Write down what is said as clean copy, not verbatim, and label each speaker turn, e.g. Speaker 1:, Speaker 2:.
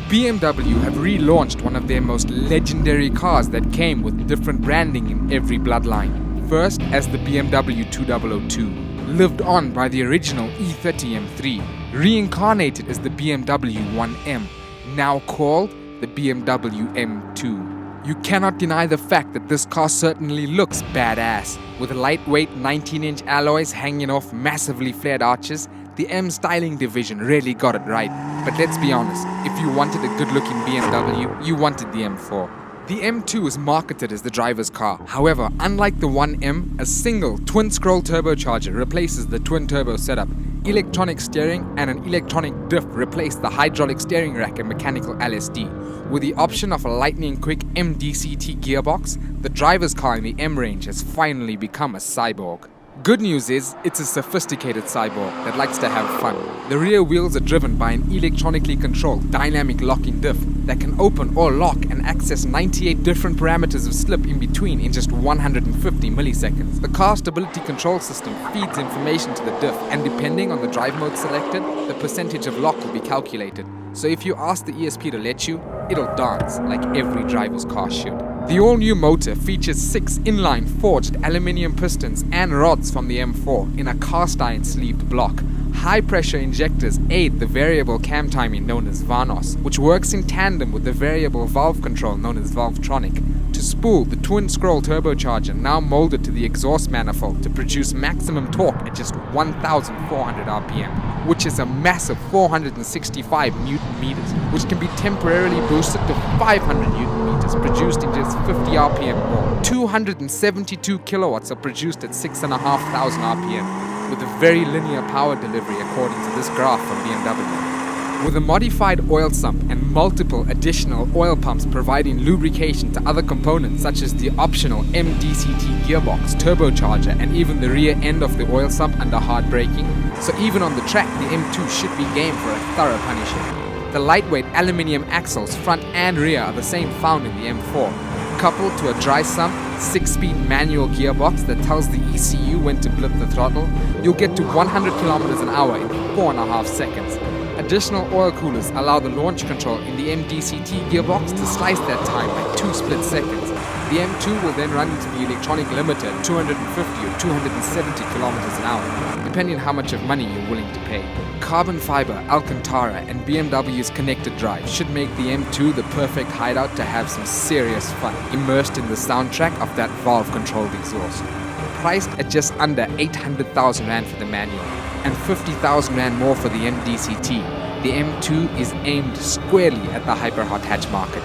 Speaker 1: BMW have relaunched one of their most legendary cars that came with different branding in every bloodline. First as the BMW 2002, lived on by the original E30 M3, reincarnated as the BMW M, now called the BMW M2. You cannot deny the fact that this car certainly looks badass. With lightweight 19-inch alloys hanging off massively flared arches, the M styling division really got it right. But let's be honest, if you wanted a good-looking BMW, you wanted the M4. The M2 is marketed as the driver's car. However, unlike the 1M, a single twin-scroll turbocharger replaces the twin-turbo setup. Electronic steering and an electronic diff replace the hydraulic steering rack and mechanical LSD. With the option of a lightning-quick MDCT gearbox, the driver's car in the M range has finally become a cyborg. Good news is, it's a sophisticated cyborg that likes to have fun. The rear wheels are driven by an electronically controlled dynamic locking diff that can open or lock and access 98 different parameters of slip in between in just 150 milliseconds. The car stability control system feeds information to the diff, and depending on the drive mode selected, the percentage of lock will be calculated. So if you ask the ESP to let you, it'll dance like every driver's car should. The all-new motor features 6 inline forged aluminium pistons and rods from the M4 in a cast-iron sleeved block. High-pressure injectors aid the variable cam timing known as VANOS, which works in tandem with the variable valve control known as Valvetronic. To spool the twin-scroll turbocharger now molded to the exhaust manifold to produce maximum torque at just 1,400 RPM, which is a massive 465 Newton meters, which can be temporarily boosted to 500 Newton meters, produced in just 50 RPM more. 272 kilowatts are produced at 6,500 RPM, with a very linear power delivery according to this graph from BMW. With a modified oil sump and multiple additional oil pumps providing lubrication to other components such as the optional MDCT gearbox, turbocharger, and even the rear end of the oil sump under hard braking, so even on the track the M2 should be game for a thorough punisher. The lightweight aluminium axles front and rear are the same found in the M4, coupled to a dry sump 6-speed manual gearbox that tells the ECU when to blip the throttle. You'll get to 100 km an hour in 4.5 seconds. Additional oil coolers allow the launch control in the MDCT gearbox to slice that time by 2 split seconds. The M2 will then run into the electronic limiter at 250 or 270 km an hour, depending on how much of money you're willing to pay. Carbon fiber, Alcantara, and BMW's connected drive should make the M2 the perfect hideout to have some serious fun, immersed in the soundtrack of that valve-controlled exhaust. Priced at just under 800,000 Rand for the manual, and 50,000 Rand more for the MDCT, the M2 is aimed squarely at the hyper-hot hatch market.